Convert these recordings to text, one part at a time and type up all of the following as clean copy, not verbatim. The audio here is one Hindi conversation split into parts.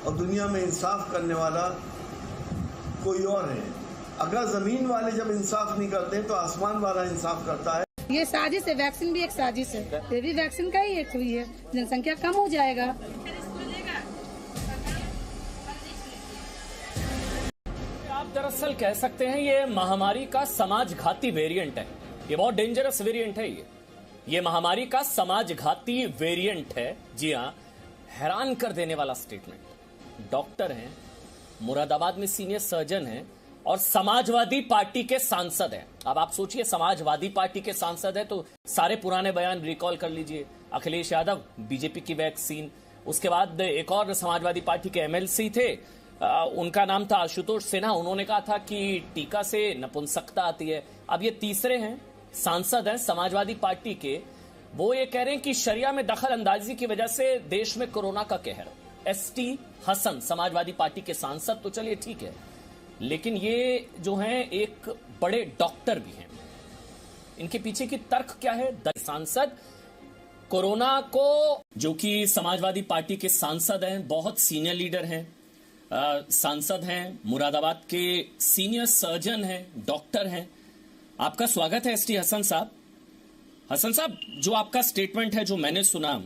और दुनिया में इंसाफ करने वाला कोई और है। अगर ज़मीन वाले जब इंसाफ नहीं करते तो आसमान वाला इंसाफ करता है। ये साजिश है, वैक्सीन भी एक साजिश है, ये भी वैक्सीन का ही एक हुई है, जनसंख्या कम हो जाएगा। आप दरअसल कह सकते हैं ये महामारी का समाज घाती वेरिएंट है, ये बहुत डेंजरस वेरिएंट है। ये महामारी का समाज घाती वेरिएंट है। जी हाँ, हैरान कर देने वाला स्टेटमेंट। डॉक्टर हैं, मुरादाबाद में सीनियर सर्जन हैं और समाजवादी पार्टी के सांसद हैं। अब आप सोचिए, समाजवादी पार्टी के सांसद हैं तो सारे पुराने बयान रिकॉल कर लीजिए। अखिलेश यादव, बीजेपी की वैक्सीन, उसके बाद एक और समाजवादी पार्टी के एमएलसी थे, उनका नाम था आशुतोष सिन्हा, उन्होंने कहा था कि टीका से नपुंसकता आती है। अब ये तीसरे हैं, सांसद हैं समाजवादी पार्टी के, वो ये कह रहे हैं कि शरिया में दखल अंदाजी की वजह से देश में कोरोना का कहर। एसटी हसन समाजवादी पार्टी के सांसद तो चलिए ठीक है, लेकिन ये जो हैं एक बड़े डॉक्टर भी हैं। इनके पीछे की तर्क क्या है? सांसद कोरोना को, जो कि समाजवादी पार्टी के सांसद हैं, बहुत सीनियर लीडर हैं, सांसद हैं, मुरादाबाद के सीनियर सर्जन हैं, डॉक्टर हैं। आपका स्वागत है एसटी हसन साहब। हसन साहब, जो आपका स्टेटमेंट है जो मैंने सुना,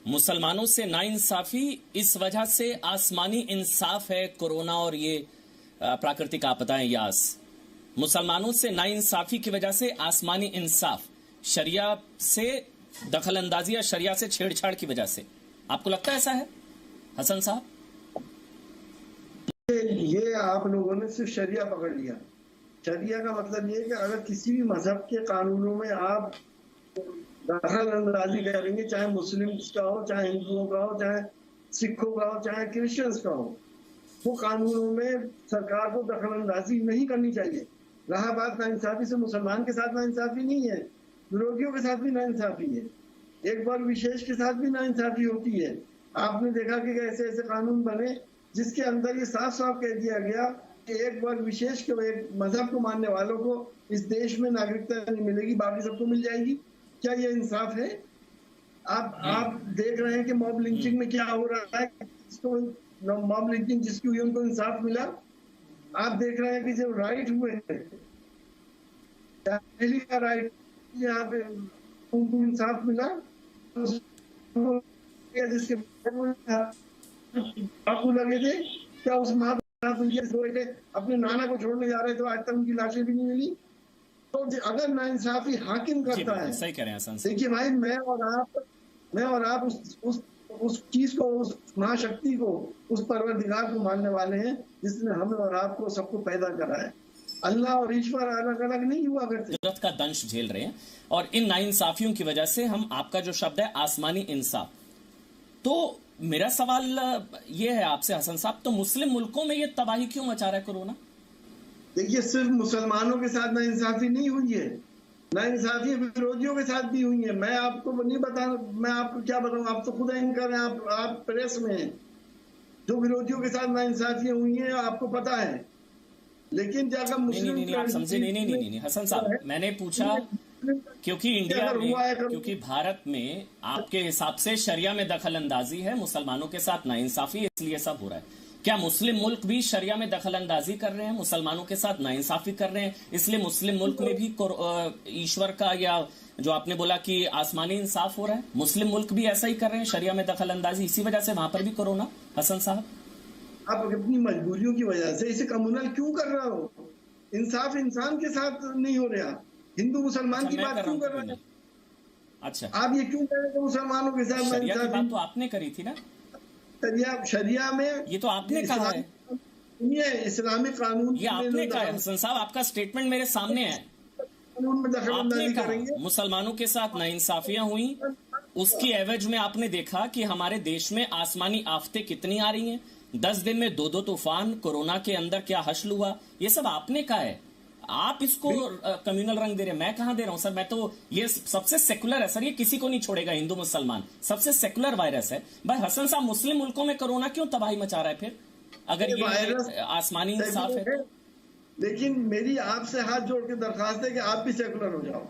मुसलमानों से नाइंसाफी, इस वजह से आसमानी इंसाफ है कोरोना और ये प्राकृतिक आपदाएं यास। मुसलमानों से नाइंसाफी की वजह से आसमानी इंसाफ, शरिया से दखल अंदाजी या शरिया से छेड़छाड़ की वजह से। आपको लगता है ऐसा है हसन साहब? ये आप लोगों ने सिर्फ शरिया पकड़ लिया। शरिया का मतलब ये है कि अगर किसी भी मजहब के कानूनों में आप दखल अंदाजी करेंगे, चाहे मुस्लिम्स का हो, चाहे हिंदुओं का हो, चाहे सिखों का हो, चाहे क्रिश्चियंस का हो, वो कानूनों में सरकार को दखल अंदाजी नहीं करनी चाहिए। रहा बात नाइंसाफी से, मुसलमान के साथ नाइंसाफी नहीं है, विरोधियों के साथ भी नाइंसाफी है, एक वर्ग विशेष के साथ भी नाइंसाफी होती है। आपने देखा कि ऐसे ऐसे कानून बने जिसके अंदर ये साफ साफ कह दिया गया कि एक वर्ग विशेष के, एक मजहब को मानने वालों को इस देश में नागरिकता नहीं मिलेगी, बाकी सबको मिल जाएगी। क्या ये इंसाफ है? आप देख रहे हैं कि मॉब लिंचिंग में क्या हो रहा है। मॉब लिंचिंग जिसकी हुई उनको इंसाफ मिला। आप देख रहे हैं कि जो राइट हुए हैं, दिल्ली का राइट, यहाँ पे उनको इंसाफ मिला। जिसके आपको लगे थे क्या उस माँ अपने नाना को छोड़ने जा रहे, तो आज तक उनकी लाशें भी नहीं मिली। तो अगर नाइंसाफी हाकिम करता है, सही कह रहे हैं। देखिए भाई, मैं और आप उस चीज को, उस महाशक्ति को, उस परवरदिगार को मानने वाले हैं जिसने हमें और आपको सबको पैदा करा है। अल्लाह और ईश्वर अलग अलग नहीं हुआ करते। जरूरत का दंश झेल रहे हैं और इन नाइंसाफियों की वजह से हम, आपका जो शब्द है आसमानी इंसाफ, तो मेरा सवाल ये है आपसे हसन साहब, तो मुस्लिम मुल्कों में ये तबाही क्यों मचा रहा है कोरोना? देखिए, सिर्फ मुसलमानों के साथ नाइंसाफी नहीं हुई है, नाइंसाफी विरोधियों के साथ भी हुई है। मैं आपको नहीं बता, मैं आपको क्या बताऊं, आप तो खुद एंकर हैं, आप प्रेस में हैं। जो विरोधियों के साथ नाइंसाफियां हुई हैं आपको पता है, लेकिन जाकर मुस्लिम नहीं, आप समझे नहीं हसन साहब, मैंने पूछा क्योंकि इंडिया में, क्योंकि भारत में आपके हिसाब से शरिया में दखल अंदाजी है, मुसलमानों के साथ नाइंसाफी, इसलिए सब हो रहा है। क्या मुस्लिम मुल्क भी शरिया में दखल अंदाजी कर रहे हैं, मुसलमानों के साथ नाइंसाफी कर रहे हैं, इसलिए मुस्लिम मुल्क में भी ईश्वर का, या जो आपने बोला कि आसमानी इंसाफ हो रहा है, मुस्लिम मुल्क भी ऐसा ही कर रहे हैं, शरिया में दखल अंदाजी, इसी वजह से वहां पर भी कोरोना? हसन साहब, आप अपनी मजबूरियों की वजह से इसे कम्युनल क्यों कर रहे हो? इंसाफ इंसान के साथ नहीं हो रहा, हिंदू मुसलमान की बात क्यों कर रहे हैं? अच्छा, आप ये क्यों कह रहे हो मुसलमानों के साथ? शरिया की बात तो आपने करी थी ना। शरिया में ये तो आपने कहा है, ये इस्लामिक कानून, ये आपने कहा है हसन साहब, आपका स्टेटमेंट मेरे सामने है। कानून में आपने कहा मुसलमानों के साथ नाइंसाफियां हुई, उसकी एवज में आपने देखा कि हमारे देश में आसमानी आफतें कितनी आ रही हैं, 10 दिन में 2 तूफान, कोरोना के अंदर क्या हश्र हुआ, ये सब आपने कहा है। आप इसको कम्युनल रंग दे रहे हैं, मैं कहां दे रहा हूं सर। मैं तो, ये सबसे सेकुलर है सर, ये किसी को नहीं छोड़ेगा, हिंदू मुसलमान, सबसे सेकुलर वायरस है। भाई हसन साहब, मुस्लिम मुल्कों में कोरोना क्यों तबाही मचा रहा है फिर, अगर ये आसमानी इंसाफ है तो? लेकिन मेरी आपसे हाथ जोड़ के दरखास्त है कि आप भी सेकुलर हो जाओ।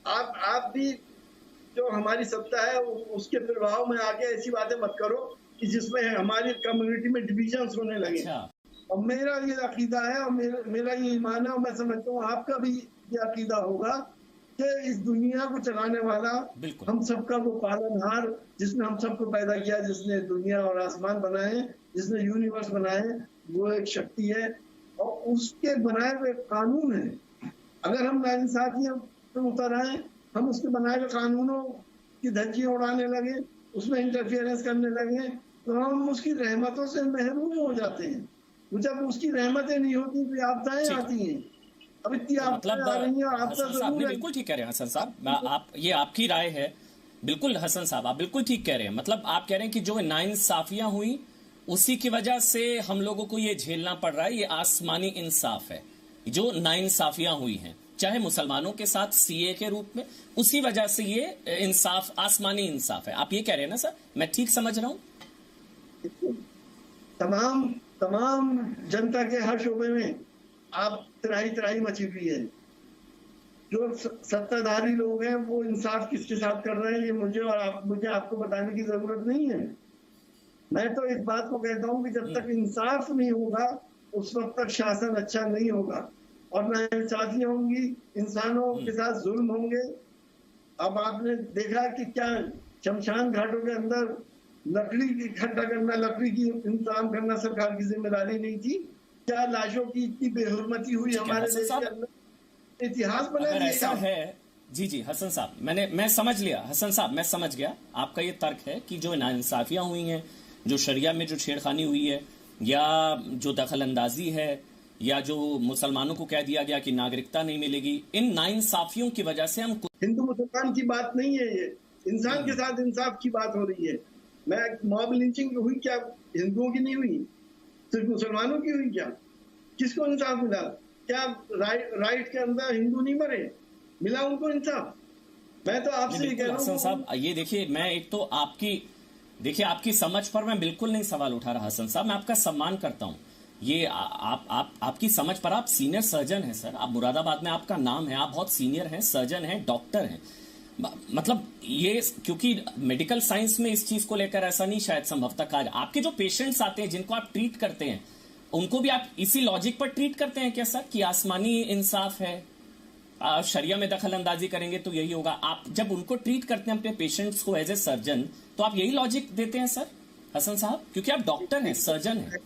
आप भी जो हमारी सत्ता है उसके प्रभाव में आके ऐसी बातें मत करो कि जिसमें हमारी कम्युनिटी में डिविजन्स होने लगे। अच्छा। और मेरा ये अकीदा है और मेरा ये ईमान है और मैं समझता हूँ आपका भी ये अकीदा होगा कि इस दुनिया को चलाने वाला हम सबका वो पालनहार, जिसने हम सबको पैदा किया, जिसने दुनिया और आसमान बनाए, जिसने यूनिवर्स बनाए, वो एक शक्ति है और उसके बनाए हुए कानून है। अगर हम नाइंसाफियों पे उतर आए, हम उसके बनाए हुए कानूनों की धज्जियां उड़ाने लगे, उसमें इंटरफियरेंस करने लगे, तो हम उसकी रहमतों से महरूम हो जाते हैं। जब उसकी रहमतें नहीं होती तो आपदाएं आती हैं। अब इतनी आपदाएं आ रही हैं, आपदा जरूर है। बिल्कुल ठीक कह रहे हैं हसन साहब, ये आपकी राय है। बिल्कुल हसन साहब, आप बिल्कुल ठीक कह रहे हैं। मतलब आप कह रहे हैं कि जो नाइंसाफियां हुई उसी की वजह से हम लोगों को ये झेलना पड़ रहा है। ये आसमानी इंसाफ है जो नाइंसाफियां हुई हैं, चाहे मुसलमानों के साथ सीए के रूप में, उसी वजह से ये इंसाफ आसमानी इंसाफ है। आप ये कह रहे हैं ना सर, मैं ठीक समझ रहा हूं? तमाम जनता के हर शोबे में आप तराई मची हुई है। जो सत्ताधारी लोग हैं वो इंसाफ किसके साथ कर रहे हैं, ये मुझे आपको बताने की जरूरत नहीं है। मैं तो इस बात को कहता हूं कि जब तक इंसाफ नहीं होगा उस वक्त तक शासन अच्छा नहीं होगा और नाइंसाफियां होंगी, इंसानों के साथ जुल्म होंगे। अब आपने देखा कि क्या शमशान घाटों के अंदर लकड़ी की इकट्ठा करना, लकड़ी की इंतजाम करना सरकार की जिम्मेदारी नहीं थी? क्या लाशों की इतनी बेहुरमती हुई हमारे देश के अंदर, इतिहास बना दिया। ऐसा है जी हसन साहब, मैं समझ लिया। हसन साहब मैं समझ गया, आपका ये तर्क है कि जो नाइंसाफियां हुई हैं, जो शरिया में जो छेड़खानी हुई है, या जो दखल अंदाजी है, या जो मुसलमानों को कह दिया गया कि नागरिकता नहीं मिलेगी, इन नाइंसाफियों की वजह से हम हिंदू मुसलमान की बात नहीं है, ये इंसान के साथ इंसाफ की बात हो रही है। मैं मॉब लिंचिंग हुई क्या हिंदुओं की नहीं हुई, सिर्फ मुसलमानों की हुई क्या? किसको इंसाफ मिला? क्या राइट के अंदर हिंदू नहीं मरे? मिला उनको इंसाफ? मैं तो आपसे ये कह रहा हूं हसन साहब, ये देखिए, मैं एक तो आपकी समझ पर मैं बिल्कुल नहीं सवाल उठा रहा हसन साहब, मैं आपका सम्मान करता हूं। ये आपकी समझ पर, आप सीनियर सर्जन हैं सर, आप मुरादाबाद में आपका नाम है, आप बहुत सीनियर हैं, सर्जन हैं, डॉक्टर हैं। मतलब ये क्योंकि मेडिकल साइंस में इस चीज को लेकर ऐसा नहीं शायद संभवतः कहा। आपके जो पेशेंट्स आते हैं जिनको आप ट्रीट करते हैं, उनको भी आप इसी लॉजिक पर ट्रीट करते हैं क्या सर, कि आसमानी इंसाफ है, शरिया में दखल अंदाजी करेंगे तो यही होगा? आप जब उनको ट्रीट करते हैं अपने पेशेंट्स को एज ए सर्जन, तो आप यही लॉजिक देते हैं सर हसन साहब, क्योंकि आप डॉक्टर हैं, सर्जन हैं।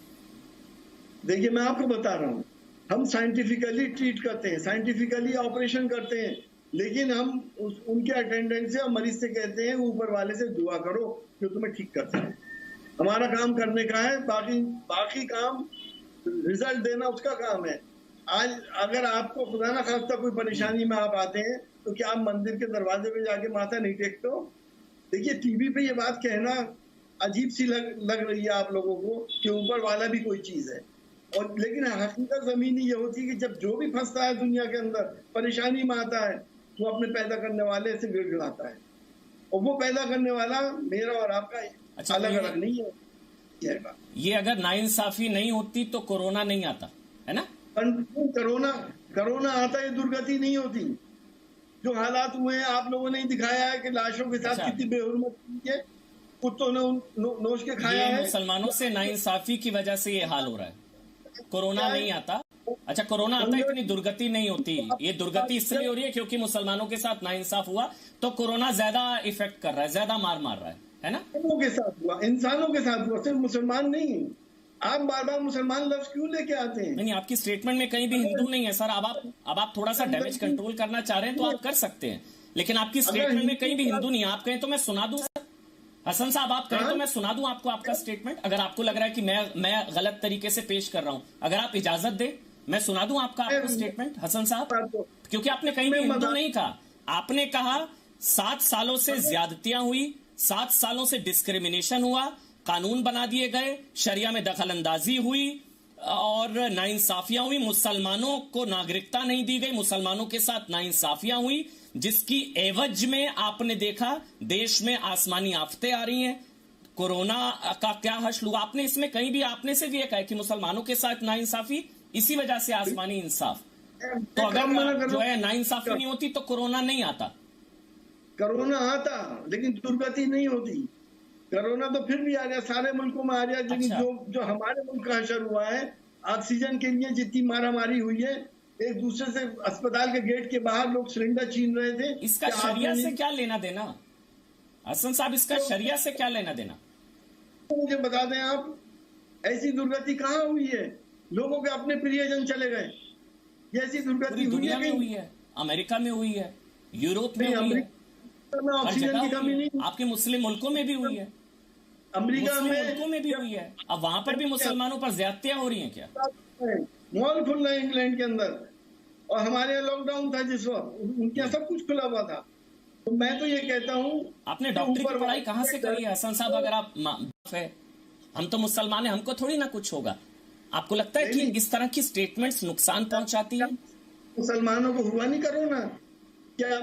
देखिए मैं आपको बता रहा हूं, हम साइंटिफिकली ट्रीट करते हैं, साइंटिफिकली ऑपरेशन करते हैं, लेकिन हम उनके अटेंडेंट से और मरीज से कहते हैं ऊपर वाले से दुआ करो जो तुम्हें ठीक करता है। हमारा काम करने का है, बाकी काम रिजल्ट देना उसका काम है। आज अगर आपको खुदा ना खास्ता कोई परेशानी में आप आते हैं तो क्या आप मंदिर के दरवाजे पे जाके माथा नहीं टेकते हो? देखिए टीवी पे ये बात कहना अजीब सी लग रही है आप लोगों को कि ऊपर वाला भी कोई चीज है, और लेकिन हकीकत जमीनी ये होती है कि जब जो भी फंसता है दुनिया के अंदर परेशानी में आता है, वो अपने पैदा करने वाले से गिड़गिड़ाता है, और वो पैदा करने वाला मेरा और आपका अलग अलग नहीं है। ये अगर नाइंसाफी नहीं होती तो कोरोना नहीं आता, है ना? कोरोना आता, ये दुर्गति नहीं होती। जो हालात हुए हैं आप लोगों ने दिखाया है कि लाशों के साथ कितनी बेहुरमती है, कुत्तों ने नोच के खाया है। मुसलमानों से नाइंसाफी की वजह से ये हाल हो रहा है। कोरोना नहीं आता, अच्छा कोरोना आता इतनी दुर्गति नहीं होती। ये दुर्गति इसलिए हो रही है क्योंकि मुसलमानों के साथ नाइंसाफ हुआ, तो कोरोना ज्यादा इफेक्ट कर रहा है, ज्यादा मार रहा है ना? इंसानों के साथ हुआ, इंसानों के साथ हुआ, सिर्फ मुसलमान नहीं। आप बार बार मुसलमान लफ्ज क्यों लेके आते हैं? नहीं, आपकी स्टेटमेंट में कहीं भी हिंदू नहीं है सर। अब आप थोड़ा सा डैमेज कंट्रोल करना चाह रहे हैं तो आप कर सकते हैं, लेकिन आपकी स्टेटमेंट में कहीं भी हिंदू नहीं है। आप कहें तो मैं सुना दूं सर, हसन साहब आप कहें तो मैं सुना दूं आपको आपका स्टेटमेंट, अगर आपको लग रहा है कि मैं गलत तरीके से पेश कर रहा हूं, अगर आप इजाजत दें मैं सुना दूं आपको स्टेटमेंट हसन साहब, क्योंकि आपने कहीं भी हिंदू नहीं कहा। आपने कहा 7 सालों से ज्यादतियां हुई, 7 सालों से डिस्क्रिमिनेशन हुआ, कानून बना दिए गए, शरिया में दखल अंदाजी हुई और नाइंसाफियां हुई, मुसलमानों को नागरिकता नहीं दी गई, मुसलमानों के साथ नाइंसाफियां हुई, जिसकी एवज में आपने देखा देश में आसमानी आफतें आ रही हैं। कोरोना का क्या हश्र हुआ? आपने इसमें कहीं भी आपने से भी कहा कि मुसलमानों के साथ नाइंसाफी, इसी वजह से आसमानी इंसाफ। तो अगर जो है नाइंसाफी नहीं होती तो कोरोना नहीं आता। कोरोना आता लेकिन दुर्गति नहीं होती। कोरोना तो फिर भी आ गया, सारे मुल्कों में आ गया, लेकिन अच्छा। जो हमारे मुल्क का असर हुआ है, ऑक्सीजन के लिए जितनी मारामारी हुई है, एक दूसरे से अस्पताल के गेट के बाहर लोग सिलेंडर छीन रहे थे। इसका क्या शरिया आपने- से क्या लेना देना? हसन साहब, इसका शरिया से क्या लेना देना? मुझे बता दें आप, ऐसी दुर्गति कहाँ हुई है? लोगों के अपने प्रियजन चले गए, ये ऐसी दुर्गति पूरी हुई दुनिया है में कहीं? हुई है, अमेरिका में हुई है, यूरोप में नहीं, हुई है, अमेरिका में हर ऑक्सीजन जगह की कमी हुई है, नहीं। आपके मुस्लिम मुल्कों में भी हुई है, अमेरिका मुस्लिम में मुल्कों में भी हुई है। अब वहां पर भी मुसलमानों पर ज्यादतियां हो रही हैं क्या? मॉल खुल रहे हैं इंग्लैंड के अंदर, और हमारे यहाँ लॉकडाउन था जिस वक्त, उनके यहाँ सब कुछ खुला हुआ था। तो मैं तो ये कहता हूँ, आपने डॉक्टरी की पढ़ाई कहाँ से करी है हसन साहब? अगर आप है, हम तो मुसलमान हैं, हमको थोड़ी ना कुछ होगा। आपको लगता है कि इस तरह की स्टेटमेंट्स नुकसान पहुंचाती है? मुसलमानों को हुआ नहीं कोरोना? क्या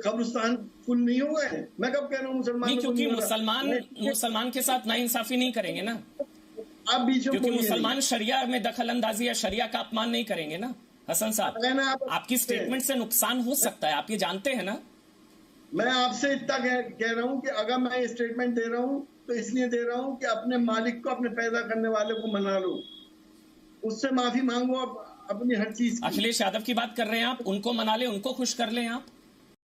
कब्रिस्तान फुल नहीं हुआ है? मैं कब कह रहा हूँ मुसलमान? नहीं, क्योंकि मुसलमान के साथ नाइंसाफी नहीं करेंगे ना, आप बीच में क्योंकि बोलिए मुसलमान शरिया में दखल अंदाजी या शरिया का अपमान नहीं करेंगे ना। हसन साहब, आपकी स्टेटमेंट से नुकसान हो सकता है, आप ये जानते हैं ना? मैं आपसे इतना कह रहा हूँ कि अगर मैं ये स्टेटमेंट दे रहा हूँ तो इसलिए दे रहा हूँ कि अपने मालिक को, अपने पैदा करने वाले को मना लो, उससे माफी मांगो अपनी हर चीज की। अखिलेश यादव की बात कर रहे हैं आप, उनको मना ले, उनको खुश कर लें आप।